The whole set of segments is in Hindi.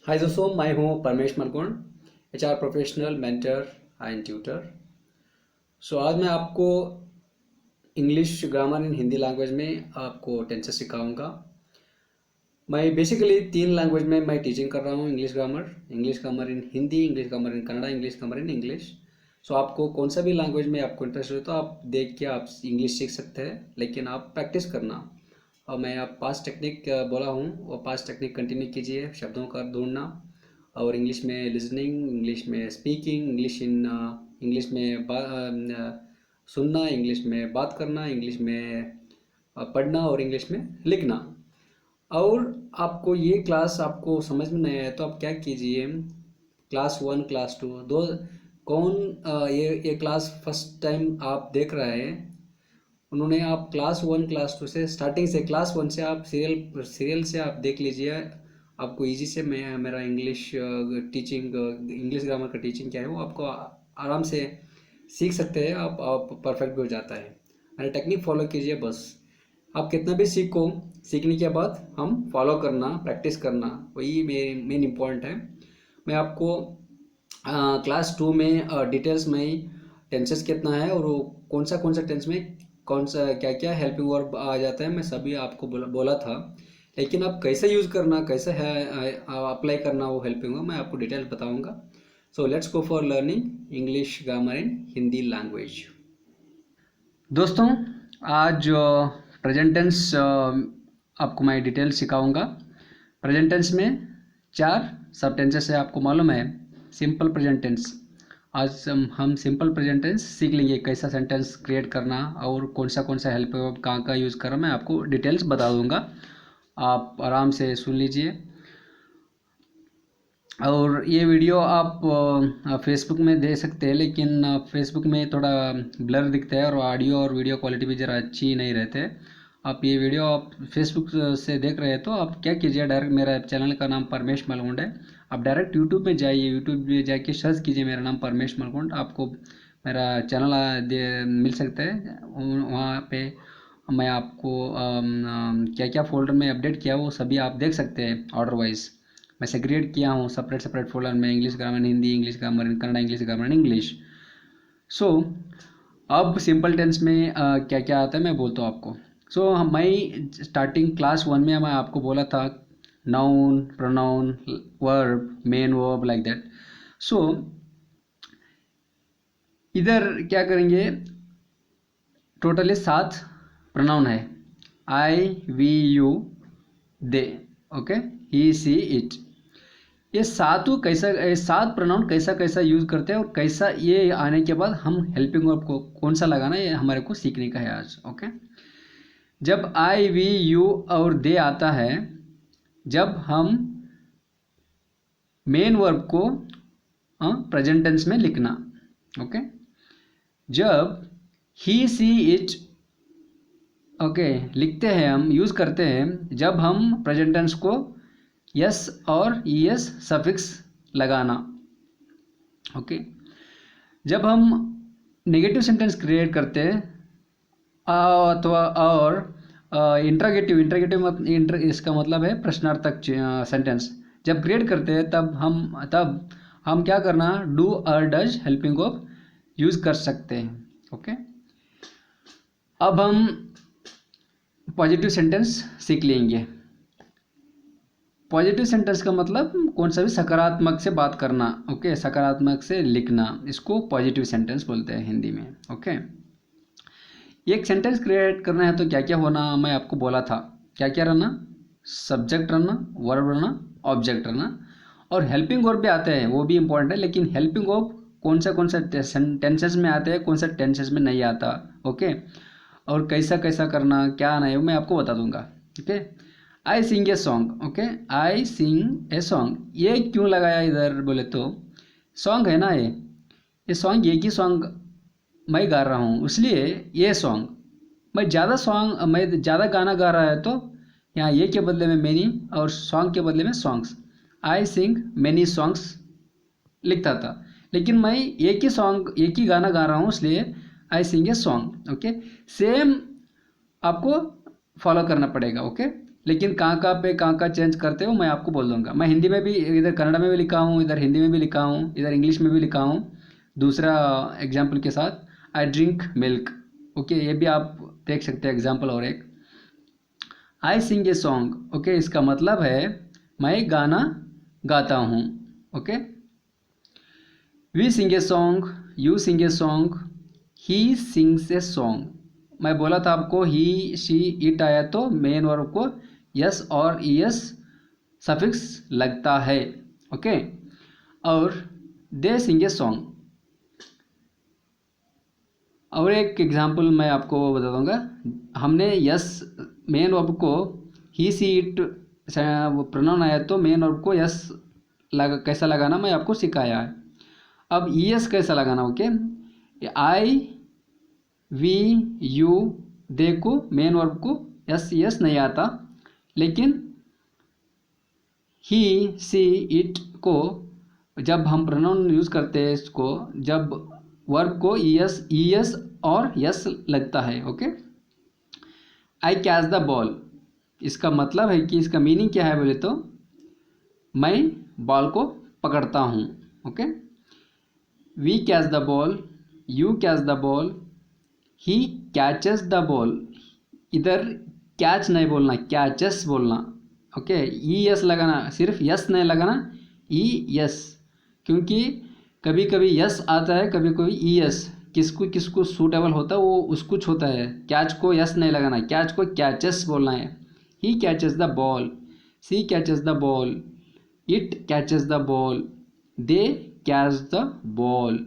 हाय दोस्तों, मैं हूँ Paramesh Malkun, HR professional mentor and tutor. आज मैं आपको English grammar in Hindi language में आपको टेंसेस सिखाऊंगा। मैं बेसिकली 3 लैंग्वेज में मैं टीचिंग कर रहा हूँ। English grammar in Hindi, English grammar in Kannada, English grammar in English. आपको कौन सा भी लैंग्वेज में आपको इंटरेस्ट हो तो आप देख के आप इंग्लिश सीख सकते हैं, लेकिन आप प्रैक्टिस करना। और मैं आप पास्ट टेक्निक बोला हूँ, वो पास्ट टेक्निक कंटिन्यू कीजिए। शब्दों का ढूंढना और इंग्लिश में लिसनिंग, इंग्लिश में स्पीकिंग, इंग्लिश में सुनना, इंग्लिश में बात करना, इंग्लिश में पढ़ना और इंग्लिश में लिखना। और आपको ये क्लास आपको समझ में नहीं आया तो आप क्या कीजिए, क्लास 1 क्लास 2 दो कौन ये क्लास फर्स्ट टाइम आप देख रहे हैं, उन्होंने आप क्लास 1 क्लास 2 से स्टार्टिंग से क्लास 1 से आप सीरियल से आप देख लीजिए। आपको इजी से मैं मेरा इंग्लिश टीचिंग, इंग्लिश ग्रामर का टीचिंग क्या है वो आपको आराम से सीख सकते हैं। आप परफेक्ट भी हो जाता है। मेरा टेक्निक फॉलो कीजिए बस। आप कितना भी सीखो, सीखने के बाद हम फॉलो करना, प्रैक्टिस करना, वही मेन इम्पोर्टेंट है। मैं आपको क्लास 2 में डिटेल्स में टेंसेस कितना है और वो कौन सा टेंस में कौन सा क्या क्या हेल्पिंग वर्ब आ जाता है, मैं सभी आपको बोला था। लेकिन आप कैसे यूज़ करना, कैसे है अप्लाई करना वो हेल्पिंग वर्ब मैं आपको डिटेल्स बताऊंगा। Let's go for learning English grammar in Hindi language. दोस्तों, आज प्रेजेंट टेंस आपको मैं डिटेल सिखाऊंगा। प्रेजेंट टेंस में 4 सब टेंसेस है, आपको मालूम है। सिंपल प्रेजेंट टेंस, आज हम सिंपल प्रेजेंट टेंस सीख लेंगे, कैसा सेंटेंस क्रिएट करना और कौन सा हेल्प वर्ब कहाँ का यूज़ करना, मैं आपको डिटेल्स बता दूंगा। आप आराम से सुन लीजिए। और ये वीडियो आप फेसबुक में दे सकते हैं, लेकिन फेसबुक में थोड़ा ब्लर दिखता है और ऑडियो और वीडियो क्वालिटी भी ज़रा अच्छी नहीं रहते। आप ये वीडियो आप फेसबुक से देख रहे हैं तो आप क्या कीजिए, डायरेक्ट मेरा चैनल का नाम परमेश मलकुंड है, आप डायरेक्ट यूट्यूब में जाइए, यूट्यूब में जाके सर्च कीजिए मेरा नाम परमेश मलकुंड, आपको मेरा चैनल मिल सकता है। वहाँ पे मैं आपको क्या क्या फोल्डर में अपडेट किया वो सभी आप देख सकते हैं ऑर्डर वाइज। मैं सेग्रीगेट किया हूँ सेपरेट फोल्डर में, English grammar in Hindi, English grammar in Kannada, English grammar in English. So अब सिंपल टेंस में क्या क्या आता है मैं बोलता हूँ आपको। मैं स्टार्टिंग क्लास 1 में मैं आपको बोला था noun, pronoun, verb, main verb, like that. So इधर क्या करेंगे, टोटली 7 प्रोनाउन है। I, we, you, they, okay, he, she, it. ये 7 प्रोनाउन कैसा कैसा यूज करते हैं और कैसा ये आने के बाद हम हेल्पिंग वर्ब को कौन सा लगाना है, ये हमारे को सीखने का है आज। ओके, जब आई, वी, यू और दे आता है, जब हम मेन वर्ब को प्रेजेंट टेंस में लिखना। ओके, जब ही, सी, इट ओके लिखते हैं, हम यूज करते हैं जब हम प्रेजेंट टेंस को यस और ईएस सफिक्स लगाना। ओके, जब हम नेगेटिव सेंटेंस क्रिएट करते हैं अथवा और इंट्रागेटिव इसका मतलब है प्रश्नार्थक सेंटेंस जब क्रिएट करते हैं, तब हम क्या करना, डू और डज हेल्पिंग वर्ब यूज कर सकते हैं। ओके, अब हम पॉजिटिव सेंटेंस सीख लेंगे। पॉजिटिव सेंटेंस का मतलब कौन सा भी सकारात्मक से बात करना। ओके, सकारात्मक से लिखना, इसको पॉजिटिव सेंटेंस बोलते हैं हिंदी में। ओके, एक सेंटेंस क्रिएट करना है तो क्या क्या होना मैं आपको बोला था, क्या क्या रहना, सब्जेक्ट रहना, वर्ब रहना, ऑब्जेक्ट रहना, और हेल्पिंग वर्ब भी आते हैं, वो भी इंपॉर्टेंट है। लेकिन हेल्पिंग वर्ब कौन सा टेंसेस में आते हैं, कौन सा टेंसेस में नहीं आता। ओके, और कैसा कैसा करना, क्या नहीं, वो मैं आपको बता दूंगा। Okay, I sing a song. Okay, I sing a song, ये क्यों लगाया इधर बोले तो सॉन्ग है ना, ये सॉन्ग एक ही सॉन्ग मैं गा रहा हूँ, इसलिए ये सॉन्ग। मैं ज़्यादा गाना गा रहा है तो यहाँ ये के बदले में मैनी और सॉन्ग के बदले में सॉन्ग्स, आई सिंग मैनी सॉन्ग्स लिखता था, लेकिन मैं एक ही गाना गा रहा हूँ, इसलिए आई sing a song. Okay, same आपको फॉलो करना पड़ेगा। ओके, लेकिन कहाँ पे कहाँ चेंज करते हो मैं आपको बोल दूंगा। मैं हिंदी में भी, इधर कन्नड़ में भी लिखा हूँ, इधर हिंदी में भी लिखा हूँ, इधर इंग्लिश में भी लिखा हूँ दूसरा एग्जाम्पल के साथ। आई ड्रिंक मिल्क, ओके, ये भी आप देख सकते हैं एग्जाम्पल। और एक आई सिंग ए सॉन्ग, ओके, इसका मतलब है मैं गाना गाता हूँ, okay. We sing a song, you sing a song, he sings a song. मैं बोला था आपको ही शी इट आया तो मेन वर्ब को यस और ईएस सफिक्स लगता है, ओके। और दे सिंग ए सॉन्ग। और एक एग्जांपल मैं आपको बता दूंगा। हमने यस मेन वर्ब को ही सी इट प्रोनाउन आया तो मेन वर्ब को यस कैसा लगाना मैं आपको सिखाया है। अब ईएस कैसा लगाना, okay. I we you they को मेन वर्ब को यस यस नहीं आता, लेकिन ही सी इट को जब हम प्रोनाउन यूज़ करते हैं इसको, जब वर्ब को ईएस और यस लगता है, okay. I catch the ball, इसका मतलब है कि इसका मीनिंग क्या है बोले तो मैं बॉल को पकड़ता हूँ, okay. We catch the ball, you catch the ball, he catches the ball. इधर कैच नहीं बोलना, कैचेस बोलना, ओके। ई एस लगाना, सिर्फ यस नहीं लगाना, ई यस, क्योंकि कभी कभी यस आता है, कभी कभी ई एस, किसको किसको सूटेबल होता है वो उसको होता है। कैच को यस नहीं लगाना, कैच को कैचेस बोलना है। He catches the ball, she catches the ball, it catches the ball, they catch the ball.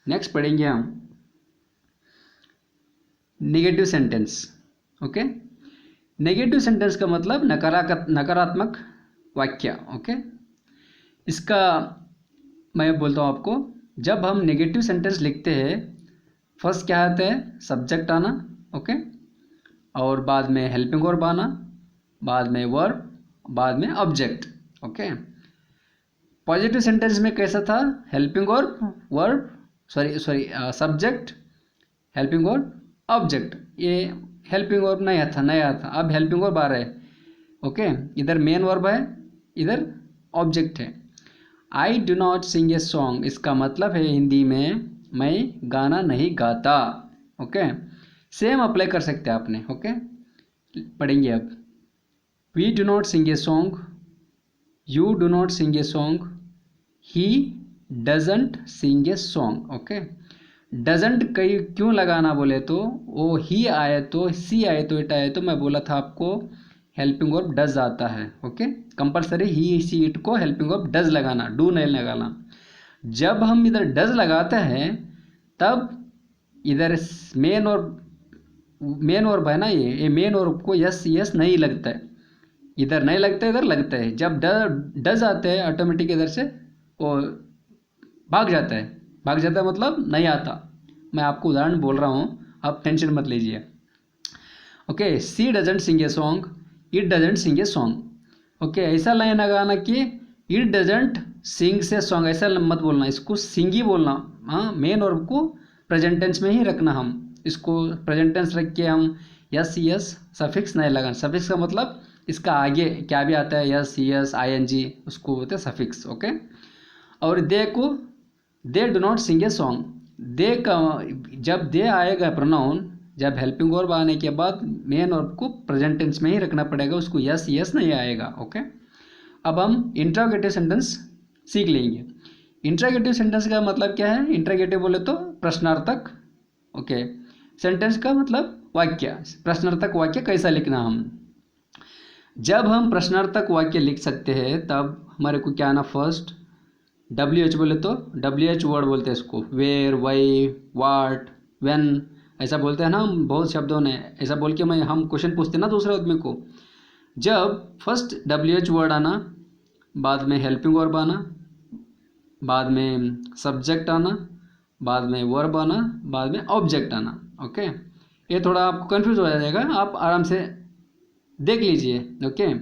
Next पढ़ेंगे हम negative sentence, okay. Negative sentence का मतलब नकारात्मक वाक्य, ओके। इसका मैं बोलता हूँ आपको, जब हम नेगेटिव सेंटेंस लिखते हैं फर्स्ट क्या आता है, सब्जेक्ट आना, ओके, और बाद में हेल्पिंग वर्ब आना, बाद में वर्ब, बाद में ऑब्जेक्ट, ओके। पॉजिटिव सेंटेंस में कैसा था, helping verb subject, helping verb, object. ये हेल्पिंग वर्ब नहीं था, अब हेल्पिंग वर्ब आ रहा है, ओके। इधर मेन वर्ब है, इधर ऑब्जेक्ट है। I do not sing a song, इसका मतलब है हिंदी में मैं गाना नहीं गाता, ओके। सेम अप्लाई कर सकते हैं आपने, ओके। पढ़ेंगे अब। We do not sing a song, you do not sing a song, he doesn't sing a song, okay. Doesn't कई क्यों लगाना बोले तो वो ही आए तो, सी आए तो, इट आए तो, मैं बोला था आपको हेल्पिंग वर्ब डज आता है, okay. Compulsory he she it को हेल्पिंग वर्ब डज लगाना, डू नहीं लगाना। जब हम इधर डज लगाते हैं तब इधर मेन वर्ब है ना, ये मेन वर्ब को यस यस नहीं लगता है, इधर नहीं लगता है, इधर लगता है। जब डज आते हैं ऑटोमेटिक इधर से वो भाग जाता है मतलब नहीं आता। मैं आपको उदाहरण बोल रहा हूँ, आप टेंशन मत लीजिए, okay. She doesn't sing a song, it doesn't sing a song, okay. ऐसा लाइन लगाना कि इट डजेंट सिंग से सॉन्ग, ऐसा मत बोलना, इसको सिंग ही बोलना। हाँ, मेन वर्ब को प्रेजेंट टेंस में ही रखना, हम इसको प्रेजेंट टेंस रख के हम यस यस सफिक्स नहीं लगाना। सफिक्स का मतलब इसका आगे क्या भी आता है, yes yes I N G, उसको बोलते हैं सफिक्स, ओके। और दे को they do not sing a song, they का जब दे आएगा प्रोनाउन, जब हेल्पिंग वर्ब आने के बाद मेन वर्ब को प्रेजेंट टेंस में ही रखना पड़ेगा, उसको यस यस नहीं आएगा, ओके। अब हम इंट्रोगेटिव सेंटेंस सीख लेंगे। इंट्रोगेटिव सेंटेंस का मतलब क्या है, इंट्रोगेटिव बोले तो प्रश्नार्थक, ओके। सेंटेंस का मतलब वाक्य, प्रश्नार्थक वाक्य कैसा लिखना हम। जब हम प्रश्नार्थक वाक्य लिख सकते हैं तब हमारे को क्या आना, फर्स्ट WH बोले तो WH वर्ड बोलते हैं इसको, वेयर, वाई, वाट, व्हेन, ऐसा बोलते हैं ना हम बहुत शब्दों ने। ऐसा बोल के हम क्वेश्चन पूछते हैं ना दूसरे आदमी को। जब फर्स्ट WH वर्ड आना, बाद में हेल्पिंग वर्ब आना, बाद में सब्जेक्ट आना, बाद में वर्ब आना, बाद में ऑब्जेक्ट आना, ओके। ये थोड़ा आपको कंफ्यूज हो जाएगा, आप आराम से देख लीजिए, okay.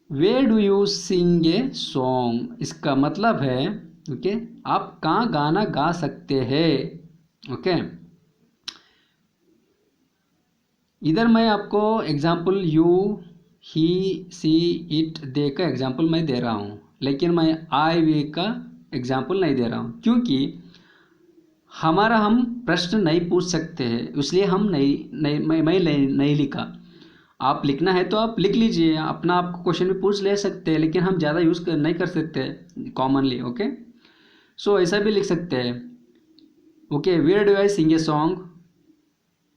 Where do you sing a song, इसका मतलब है, ओके, आप कहाँ गाना गा सकते हैं, ओके। इधर मैं आपको example you, he, she, it they का एग्जाम्पल मैं दे रहा हूँ, लेकिन मैं आई, वे का एग्जाम्पल नहीं दे रहा हूँ, क्योंकि हमारा हम प्रश्न नहीं पूछ सकते हैं, इसलिए हम मैं नहीं लिखा। आप लिखना है तो आप लिख लीजिए, अपना आपको क्वेश्चन भी पूछ ले सकते हैं, लेकिन हम ज़्यादा नहीं कर सकते कॉमनली। ओके, सो ऐसा भी लिख सकते हैं। Okay, where do I sing a song,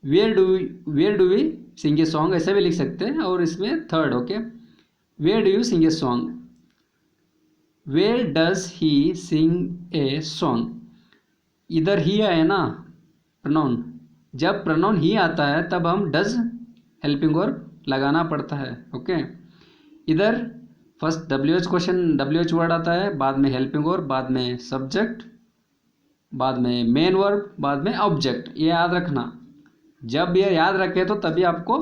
where do we sing a song, ऐसा भी लिख सकते हैं। और इसमें third, okay, where do you sing a song, where does he sing a song. इधर ही है ना प्रोनाउन, जब प्रोनाउन ही आता है तब हम डज हेल्पिंग वर्ब लगाना पड़ता है। ओके, इधर first W H question, W H word आता है, बाद में हेल्पिंग वर्ब, बाद में सब्जेक्ट, बाद में मेन वर्ब, बाद में ऑब्जेक्ट। ये याद रखना, जब ये याद रखे तो तभी आपको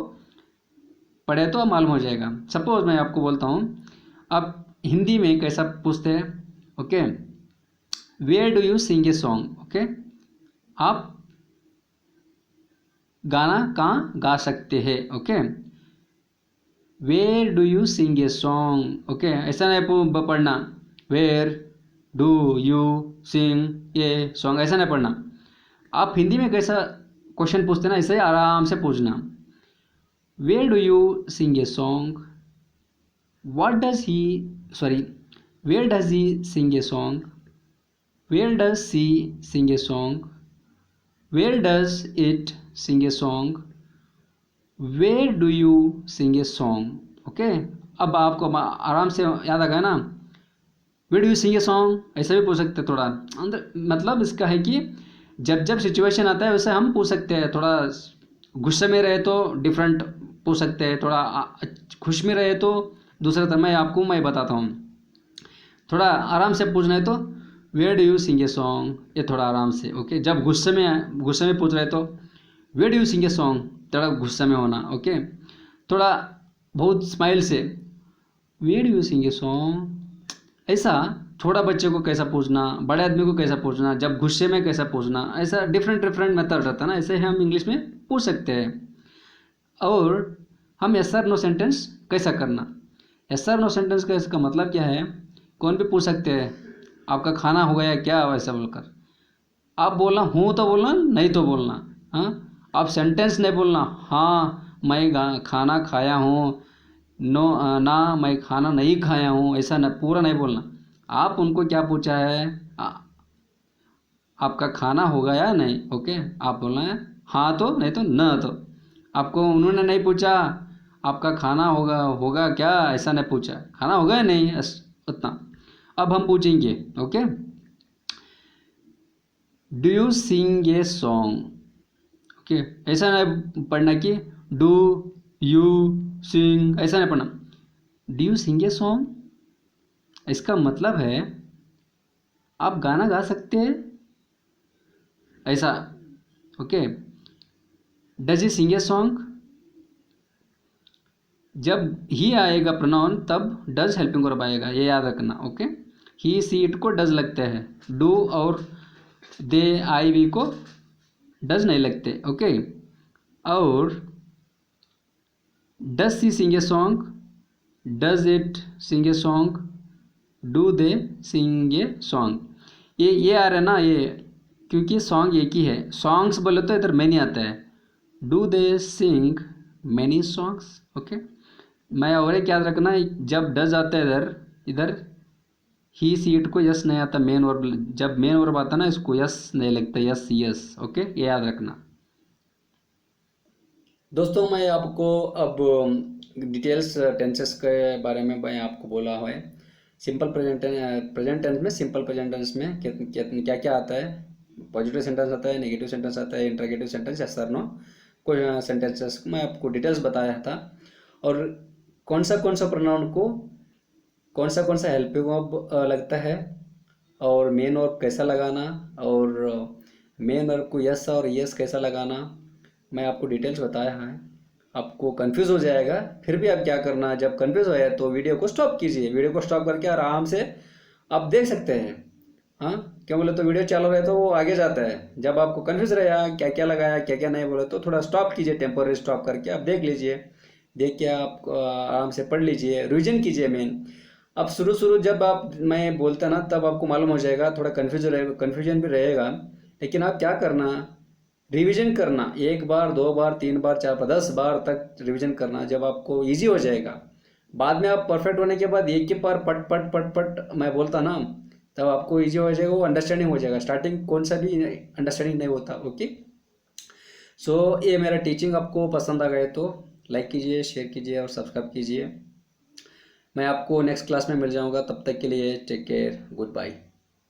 पढ़े तो मालूम हो जाएगा। सपोज मैं आपको बोलता हूँ, अब हिंदी में कैसा पूछते हैं। Okay, where do you sing a song. Okay, आप गाना कहाँ गा सकते हैं। Okay, where do you sing a song. Okay, ऐसा नहीं पढ़ना where do you sing a song, ऐसा नहीं पढ़ना। आप हिंदी में कैसा क्वेश्चन पूछते ना, ऐसे आराम से पूछना, where do you sing a song, what does he, sorry, where does he sing a song, where does she sing a song, where does it sing a song, where do you sing a song. Okay, अब आपको आराम से याद आ गया ना, where do you sing a song, ऐसा भी पूछ सकते हैं। थोड़ा अंदर मतलब इसका है कि जब जब सिचुएशन आता है वैसे हम पूछ सकते हैं। थोड़ा गुस्से में रहे तो डिफरेंट पूछ सकते हैं, थोड़ा खुश में रहे तो दूसरा तरह। मैं बताता हूँ, थोड़ा आराम से पूछना है तो where do you sing a song, ये थोड़ा आराम से। ओके, जब गुस्से में पूछ रहे तो where do you sing a song, थोड़ा गुस्से में होना। ओके, थोड़ा बहुत स्माइल से where do you sing a song, ऐसा। छोटा बच्चे को कैसा पूछना, बड़े आदमी को कैसा पूछना, जब गुस्से में कैसा पूछना, ऐसा डिफरेंट डिफरेंट मेथड रहता है ना, ऐसे हम इंग्लिश में पूछ सकते हैं। और हम एस आर नो सेंटेंस कैसा करना, एस आर नो सेंटेंस का इसका मतलब क्या है, कौन भी पूछ सकते हैं, आपका खाना हो गया क्या, वैसा बोलकर आप बोलना हूँ तो बोलना, नहीं तो बोलना। हाँ, आप सेंटेंस नहीं बोलना, हाँ मैं खाना खाया हूँ, नो ना मैं खाना नहीं खाया हूँ, ऐसा न पूरा नहीं बोलना। आप उनको क्या पूछा है, आपका खाना हो गया या नहीं। ओके, आप बोलना है हाँ तो, नहीं तो न तो। आपको उन्होंने नहीं पूछा आपका खाना होगा क्या, ऐसा नहीं पूछा, खाना होगा या नहीं, उतना। अब हम पूछेंगे, okay, do you sing a song. Okay, ऐसा नहीं पढ़ना कि डू यू सिंग, ऐसा नहीं पढ़ना, do you sing a song. इसका मतलब है आप गाना गा सकते हैं, ऐसा। Okay, does he sing a song, जब ही आएगा प्रोनाउन तब डज हेल्पिंग वर्ब आएगा, ये याद रखना। ओके, ही सी इट को डज लगते हैं, डू और दे आई वी को डज नहीं लगते। ओके, और does she sing a song, does it sing a song, do they sing a song. ये आ रहा है ना, ये क्योंकि सॉन्ग एक ही है, सॉन्ग्स बोले तो इधर मैनी आता है, do they sing many songs. Okay, मैं और एक याद रखना, जब डज आता है इधर इधर ही सी इट को यस नहीं आता, मेन वर्ब, जब मेन वर्ब आता ना इसको यस नहीं लगता, यस यस। ओके, ये याद रखना। दोस्तों मैं आपको अब डिटेल्स टेंसेस के बारे में मैं आपको बोला है। सिंपल प्रेजेंट टेंस में, सिंपल प्रेजेंट टेंस में क्या क्या आता है, पॉजिटिव सेंटेंस आता है, नेगेटिव सेंटेंस आता है, इंटरोगेटिव सेंटेंस, यस और नो कोई सेंटेंसेस मैं आपको डिटेल्स बताया था। और कौन सा प्रोनाउन को कौन सा हेल्पिंग वर्ब लगता है, और मेन वर्ब कैसा लगाना, और मेन वर्ब को यस और यस कैसा लगाना, मैं आपको डिटेल्स बताया है। आपको कंफ्यूज हो जाएगा, फिर भी आप क्या करना, जब कंफ्यूज हो जाए तो वीडियो को स्टॉप कीजिए, वीडियो को स्टॉप करके आराम से आप देख सकते हैं। हाँ, क्यों बोले तो वीडियो चालू रहे तो वो आगे जाता है। जब आपको कन्फ्यूज रहेगा क्या क्या लगाया क्या क्या नहीं बोले तो थोड़ा स्टॉप कीजिए, टेम्पोररी स्टॉप करके आप देख लीजिए। देख के आप आराम से पढ़ लीजिए, रिविजन कीजिए मेन। अब शुरू शुरू जब आप मैं बोलता ना तब आपको मालूम हो जाएगा, थोड़ा कन्फ्यूजन भी रहेगा। लेकिन आप क्या करना, रिवीजन करना, एक बार दो बार तीन बार चार बार 10 बार तक रिवीजन करना। जब आपको इजी हो जाएगा, बाद में आप परफेक्ट होने के बाद एक ही बार पट पट पट पट मैं बोलता ना, तब आपको इजी हो जाएगा, वो अंडरस्टैंडिंग हो जाएगा। स्टार्टिंग कौन सा भी अंडरस्टैंडिंग नहीं होता। ओके, सो ये मेरा टीचिंग आपको पसंद आ गए तो लाइक कीजिए, शेयर कीजिए और सब्सक्राइब कीजिए। मैं आपको नेक्स्ट क्लास में मिल जाऊंगा, तब तक के लिए टेक केयर, गुड बाय।